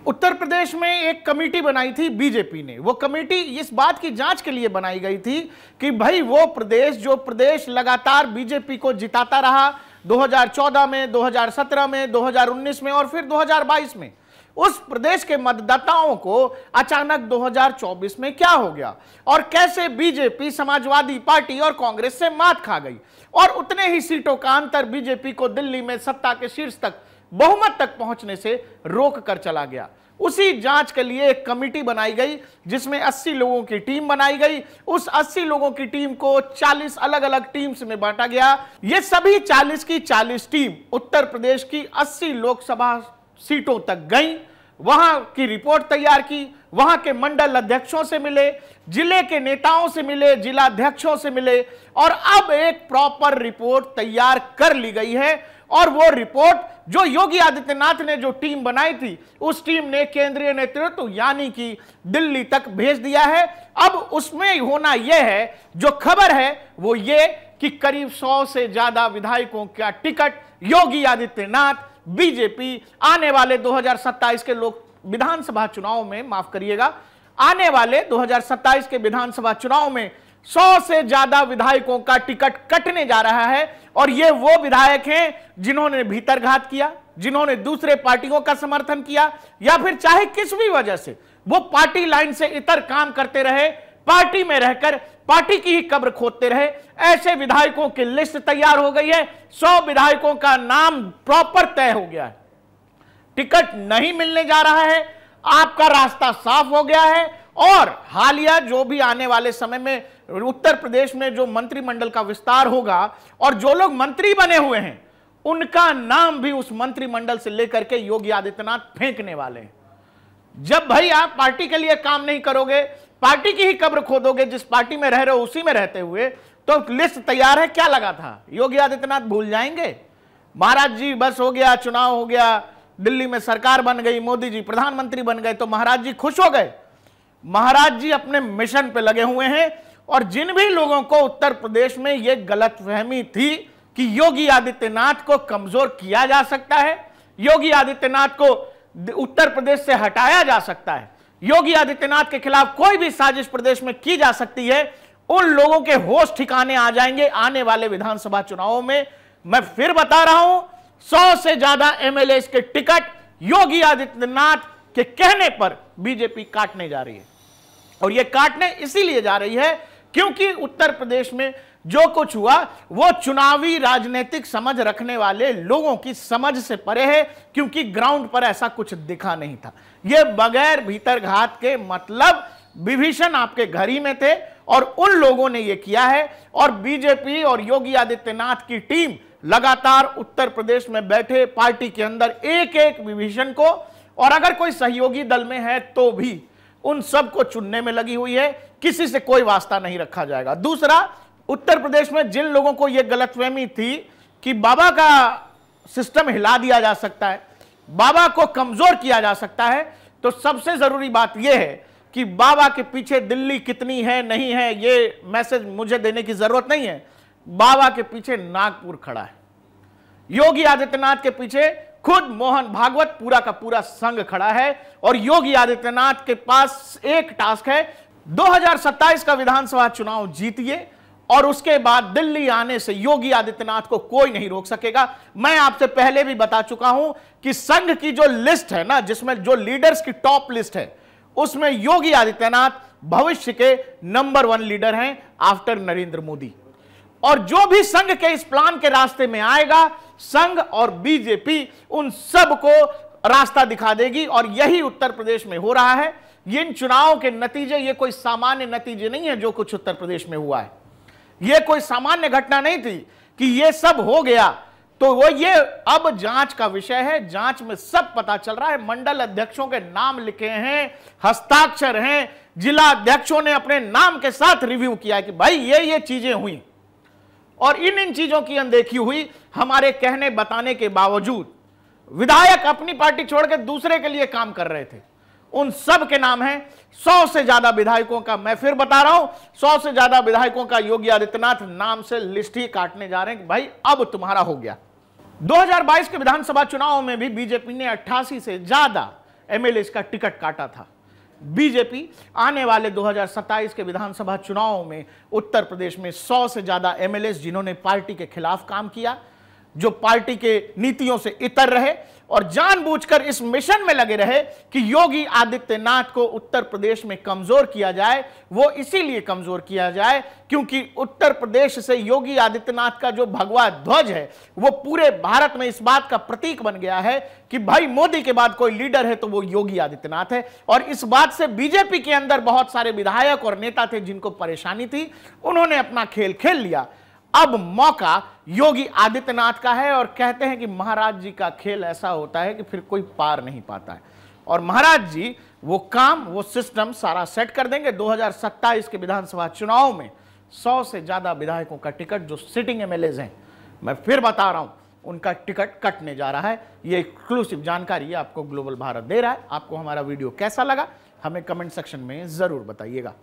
उत्तर प्रदेश में एक कमेटी बनाई थी बीजेपी ने। वो कमेटी इस बात की जांच के लिए बनाई गई थी कि भाई वो प्रदेश जो प्रदेश लगातार बीजेपी को जिताता रहा 2014 में, 2017 में, 2019 में और फिर 2022 में, उस प्रदेश के मतदाताओं को अचानक 2024 में क्या हो गया और कैसे बीजेपी समाजवादी पार्टी और कांग्रेस से मात खा गई और उतने ही सीटों का अंतर बीजेपी को दिल्ली में सत्ता के शीर्ष तक, बहुमत तक पहुंचने से रोक कर चला गया। उसी जांच के लिए एक कमेटी बनाई गई जिसमें 80 लोगों की टीम बनाई गई। उस 80 लोगों की टीम को 40 अलग अलग टीम्स में बांटा गया। ये सभी 40 की 40 टीम उत्तर प्रदेश की 80 लोकसभा सीटों तक गई, वहां की रिपोर्ट तैयार की, वहां के मंडल अध्यक्षों से मिले, जिले के नेताओं से मिले, जिला अध्यक्षों से मिले और अब एक प्रॉपर रिपोर्ट तैयार कर ली गई है। और वो रिपोर्ट जो योगी आदित्यनाथ ने जो टीम बनाई थी, उस टीम ने केंद्रीय नेतृत्व यानी कि दिल्ली तक भेज दिया है। अब उसमें होना यह है, जो खबर है वो ये कि करीब 100 से ज्यादा विधायकों का टिकट योगी आदित्यनाथ बीजेपी आने वाले 2027 के लोक विधानसभा चुनाव में, माफ करिएगा, आने वाले 2027 के विधानसभा चुनाव में 100 से ज्यादा विधायकों का टिकट कटने जा रहा है। और ये वो विधायक हैं जिन्होंने भीतरघात किया, जिन्होंने दूसरे पार्टियों का समर्थन किया या फिर चाहे किस भी वजह से वो पार्टी लाइन से इतर काम करते रहे, पार्टी में रहकर पार्टी की ही कब्र खोदते रहे। ऐसे विधायकों की लिस्ट तैयार हो गई है। 100 विधायकों का नाम प्रॉपर तय हो गया है। टिकट नहीं मिलने जा रहा है, आपका रास्ता साफ हो गया है। और हालिया जो भी आने वाले समय में उत्तर प्रदेश में जो मंत्रिमंडल का विस्तार होगा और जो लोग मंत्री बने हुए हैं, उनका नाम भी उस मंत्रिमंडल से लेकर के योगी आदित्यनाथ फेंकने वाले हैं। जब भाई आप पार्टी के लिए काम नहीं करोगे, पार्टी की ही कब्र खोदोगे, जिस पार्टी में रह रहे हो उसी में रहते हुए, तो लिस्ट तैयार है। क्या लगा था योगी आदित्यनाथ भूल जाएंगे? महाराज जी बस हो गया, चुनाव हो गया, दिल्ली में सरकार बन गई, मोदी जी प्रधानमंत्री बन गए तो महाराज जी खुश हो गए? महाराज जी अपने मिशन पे लगे हुए हैं। और जिन भी लोगों को उत्तर प्रदेश में यह गलतफहमी थी कि योगी आदित्यनाथ को कमजोर किया जा सकता है, योगी आदित्यनाथ को उत्तर प्रदेश से हटाया जा सकता है, योगी आदित्यनाथ के खिलाफ कोई भी साजिश प्रदेश में की जा सकती है, उन लोगों के होश ठिकाने आ जाएंगे आने वाले विधानसभा चुनावों में। मैं फिर बता रहा हूं, 100 से ज्यादा एमएलए के टिकट योगी आदित्यनाथ के कहने पर बीजेपी काटने जा रही है। और यह काटने इसीलिए जा रही है क्योंकि उत्तर प्रदेश में जो कुछ हुआ वो चुनावी राजनीतिक समझ रखने वाले लोगों की समझ से परे है, क्योंकि ग्राउंड पर ऐसा कुछ दिखा नहीं था। ये बगैर भीतरघात के, मतलब विभीषण आपके घर ही में थे और उन लोगों ने ये किया है। और बीजेपी और योगी आदित्यनाथ की टीम लगातार उत्तर प्रदेश में बैठे पार्टी के अंदर एक एक विभीषण को, और अगर कोई सहयोगी दल में है तो भी उन सबको चुनने में लगी हुई है। किसी से कोई वास्ता नहीं रखा जाएगा। दूसरा, उत्तर प्रदेश में जिन लोगों को यह गलतफहमी थी कि बाबा का सिस्टम हिला दिया जा सकता है, बाबा को कमजोर किया जा सकता है, तो सबसे जरूरी बात यह है कि बाबा के पीछे दिल्ली कितनी है नहीं है यह मैसेज मुझे देने की जरूरत नहीं है। बाबा के पीछे नागपुर खड़ा है, योगी आदित्यनाथ के पीछे खुद मोहन भागवत पूरा का पूरा संघ खड़ा है। और योगी आदित्यनाथ के पास एक टास्क है, 2027 का विधानसभा चुनाव जीतिए और उसके बाद दिल्ली आने से योगी आदित्यनाथ को कोई नहीं रोक सकेगा। मैं आपसे पहले भी बता चुका हूं कि संघ की जो लिस्ट है ना, जिसमें जो लीडर्स की टॉप लिस्ट है, उसमें योगी आदित्यनाथ भविष्य के नंबर 1 लीडर हैं आफ्टर नरेंद्र मोदी। और जो भी संघ के इस प्लान के रास्ते में आएगा, संघ और बीजेपी उन सब को रास्ता दिखा देगी। और यही उत्तर प्रदेश में हो रहा है। इन चुनावों के नतीजे, ये कोई सामान्य नतीजे नहीं है जो कुछ उत्तर प्रदेश में हुआ है। ये कोई सामान्य घटना नहीं थी कि ये सब हो गया। तो वो ये अब जांच का विषय है। जांच में सब पता चल रहा है। मंडल अध्यक्षों के नाम लिखे हैं, हस्ताक्षर हैं, जिला अध्यक्षों ने अपने नाम के साथ रिव्यू किया कि भाई ये चीजें हुई। और इन चीजों की अनदेखी हुई। हमारे कहने बताने के बावजूद विधायक अपनी पार्टी छोड़कर दूसरे के लिए काम कर रहे थे। उन सब के नाम हैं। 100 से ज्यादा विधायकों का, मैं फिर बता रहा हूं, 100 से ज्यादा विधायकों का योगी आदित्यनाथ नाम से लिस्ट ही काटने जा रहे हैं कि भाई अब तुम्हारा हो गया। 2022 के विधानसभा चुनाव में भी बीजेपी ने 88 से ज्यादा एमएलए का टिकट काटा था। बीजेपी आने वाले 2027 के विधानसभा चुनाव में उत्तर प्रदेश में 100 से ज्यादा एमएलए जिन्होंने पार्टी के खिलाफ काम किया, जो पार्टी के नीतियों से इतर रहे और जानबूझकर इस मिशन में लगे रहे कि योगी आदित्यनाथ को उत्तर प्रदेश में कमजोर किया जाए। वो इसीलिए कमजोर किया जाए क्योंकि उत्तर प्रदेश से योगी आदित्यनाथ का जो भगवा ध्वज है वो पूरे भारत में इस बात का प्रतीक बन गया है कि भाई मोदी के बाद कोई लीडर है तो वो योगी आदित्यनाथ है। और इस बात से बीजेपी के अंदर बहुत सारे विधायक और नेता थे जिनको परेशानी थी, उन्होंने अपना खेल खेल लिया। अब मौका योगी आदित्यनाथ का है और कहते हैं कि महाराज जी का खेल ऐसा होता है कि फिर कोई पार नहीं पाता है। और महाराज जी वो काम, वो सिस्टम सारा सेट कर देंगे। 2027 के विधानसभा चुनाव में 100 से ज्यादा विधायकों का टिकट जो सिटिंग एमएलए हैं, मैं फिर बता रहा हूं, उनका टिकट कटने जा रहा है। ये एक्सक्लूसिव जानकारी आपको ग्लोबल भारत दे रहा है। आपको हमारा वीडियो कैसा लगा हमें कमेंट सेक्शन में जरूर बताइएगा।